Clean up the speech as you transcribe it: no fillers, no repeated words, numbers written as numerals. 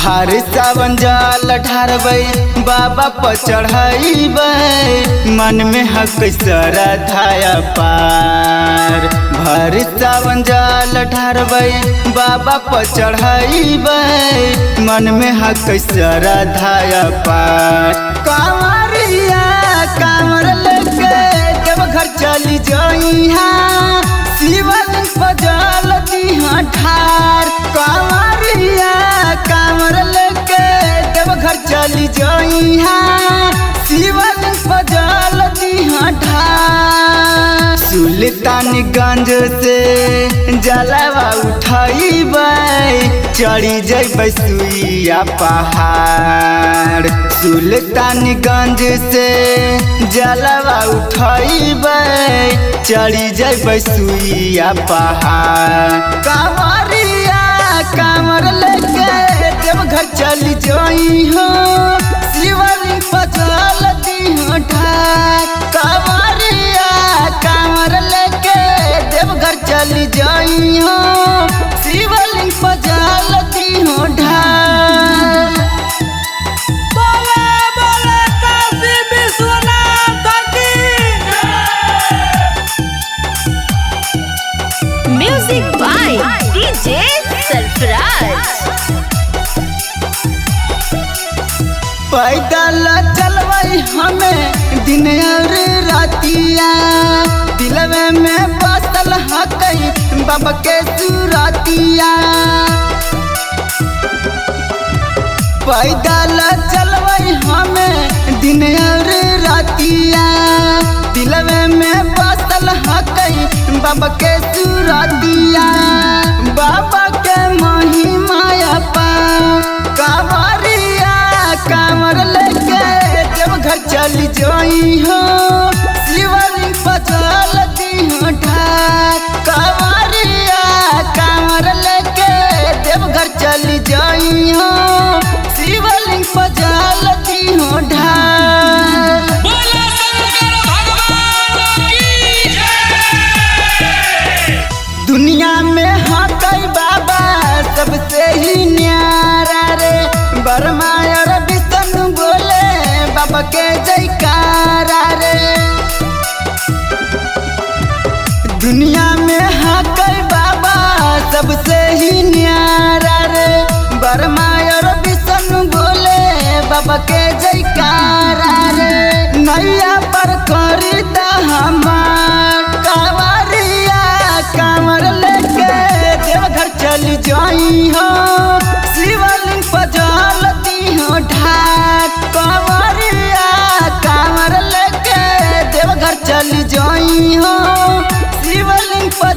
भार सावन जल ढारबै बाबा पर चढ़ाइबै मन में हक श्रद्धा पार। भार सावन जल ढारबै बाबा पर चढ़ाइबै मन में हक श्रद्धा पार। कांवरिया कांवर लेके जब घर चली जइहा शिवलिंग पर जल दिहा ढार। कांवरिया कांवर लेके जब घर चली जइहा शिवलिंग पर जल दिहा ढार। सुल्तानगंज से जलवा उठाइबै चढ़ी जइबै सुइया पहाड़। सुल्तानगंज से जलवा उठाइबै चढ़ी जइबै सुइया पहाड़। कांवरिया कांवर लेके जब घर चली जइहो शिवलिंग पर जल दिहो ढार। कांवरिया कांवर लेके जब घर चली जइहो शिवलिंग पर जल दिहो ढार। बोले बोले काशी विश्वनाथ की म्यूजिक बाय डीजे सरफराज। पैदल चलबै हमें दिन और रातिया दिलवे में बसल हकई बाबा के सुरतिया। पैदल चलबै हमें दिन और रातिया दिलवे में बसल हकई बाबा के सुरतिया। बाबा के महिमा अपार। कांवरिया कांवर लेके जब घर चली जइहो शिवलिंग पर जल दिहो ढार। कांवरिया कांवर लेके जब घर चली जइहो शिवलिंग पर जल दिहो ढार। बोले शंकर भगवान की जय। दुनिया में हकई बाबा सबसे ही न्यारा रे। बर्मा और विष्णु बोले बाबा के जयकारा रे। दुनिया में हकई बाबा सबसे ही न्यारा रे। बर्मा और विष्णु बोले बाबा के जयकारा रे। नैया पर करी दा हमार। कांवरिया कांवर लेके देव घर चली जइहो शिवलिंग पर जल दिहो ढार। कांवरिया कांवर लेके देव घर चली जइहो शिवलिंग पर